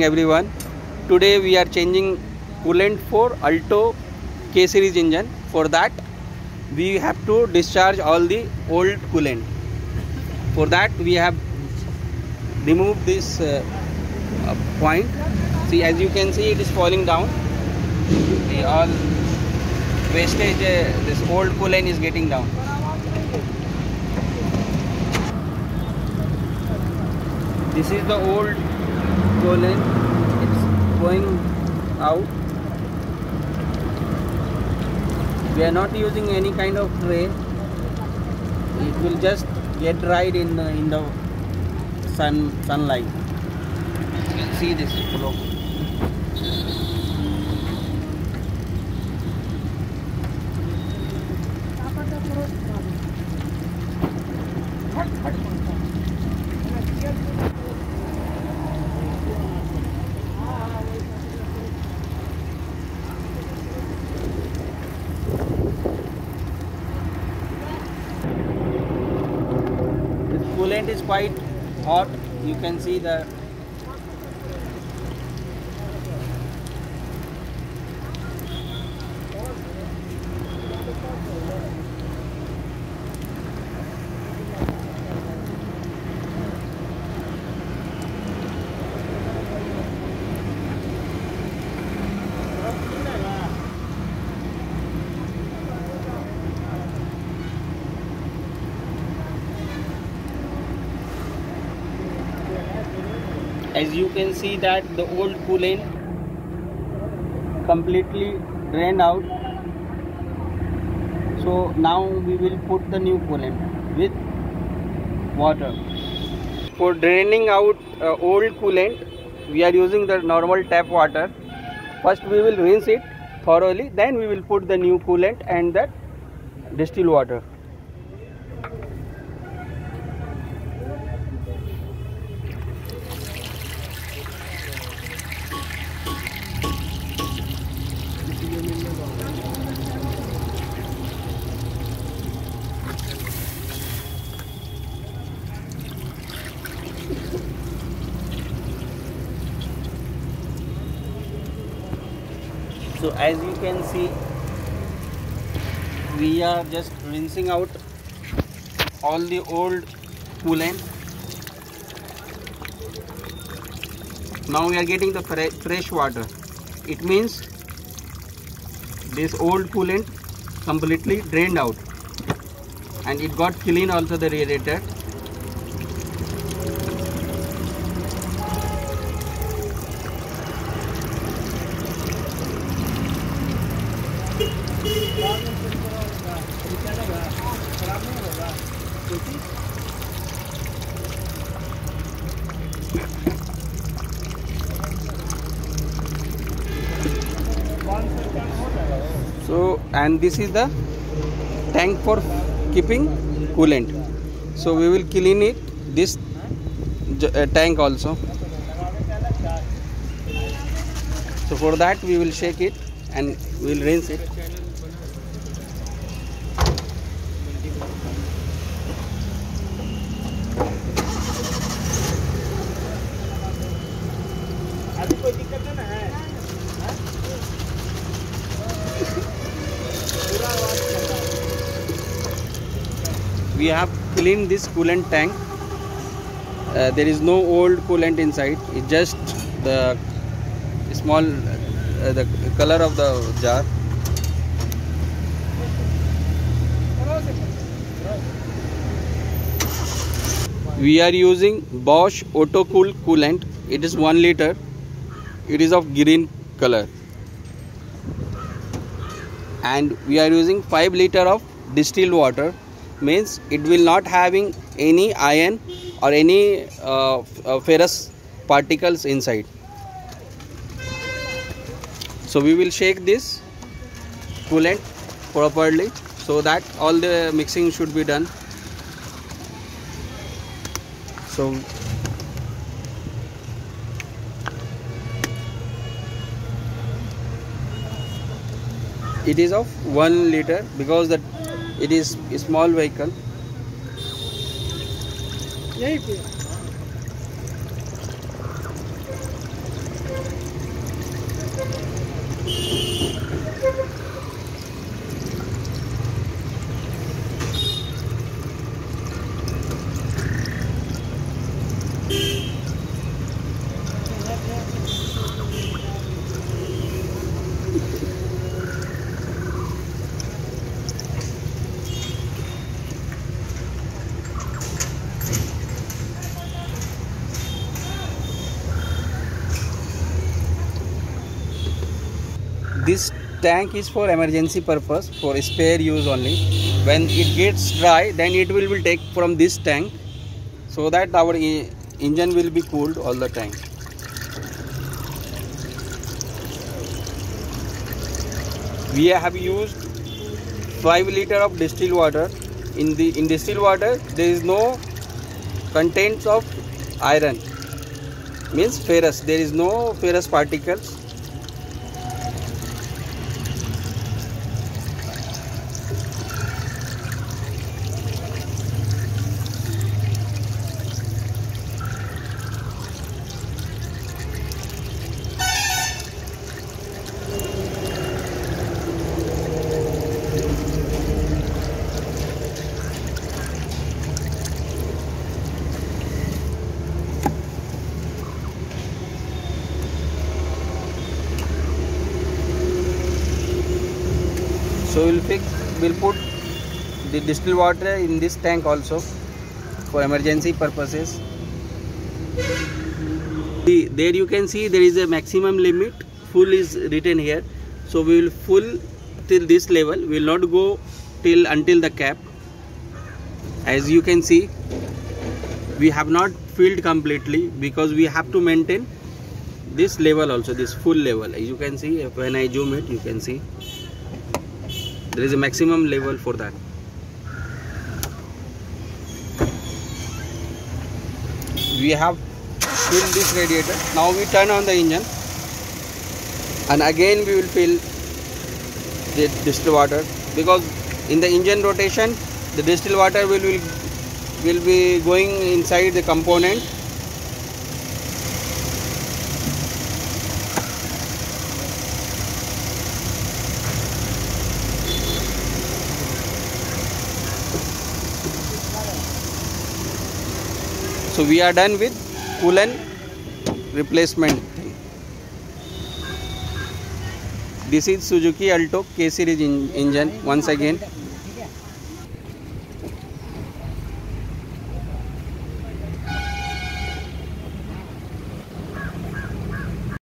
Everyone, today we are changing coolant for Alto K series engine. For that we have to discharge all the old coolant. For that we have removed this point. See, as you can see, it is falling down. The all wastage, this old coolant is getting down. This is the old coolant. It's going out. We are not using any kind of tray. It will just get dried in the sunlight. You can see this flow. Coolant is quite hot. You can see the as you can see that the old coolant completely drained out. So now we will put the new coolant with water. For draining out old coolant, we are using the normal tap water. First we will rinse it thoroughly, then we will put the new coolant and that distilled water. So as you can see, we are just rinsing out all the old coolant. Now we are getting the fresh water. It means this old coolant completely drained out, and it got clean also the radiator. So, and this is the tank for keeping coolant. So we will clean it, this tank also. So for that we will shake it and we will rinse it. We have cleaned this coolant tank. There is no old coolant inside. It's just the small the color of the jar. We are using Bosch Autocool coolant. It is 1 liter. It is of green color. And we are using 5 liter of distilled water. Means it will not having any iron or any ferrous particles inside. So we will shake this coolant properly so that all the mixing should be done. So it is of 1 liter because that it is a small vehicle. This tank is for emergency purpose, for spare use only. When it gets dry, then it will be take from this tank, so that our engine will be cooled all the time. We have used 5 liters of distilled water. In distilled water there is no contents of iron, means ferrous. There is no ferrous particles. So we'll put the distilled water in this tank also for emergency purposes. There you can see there is a maximum limit. Full is written here. So we will full till this level. We will not go until the cap. As you can see, we have not filled completely because we have to maintain this level also, this full level. As you can see, when I zoom it, you can see there is a maximum level for that. We have filled this radiator. Now we turn on the engine, and again we will fill the distilled water, because in the engine rotation the distilled water will be going inside the component. So we are done with coolant replacement. This is Suzuki Alto K series engine once again.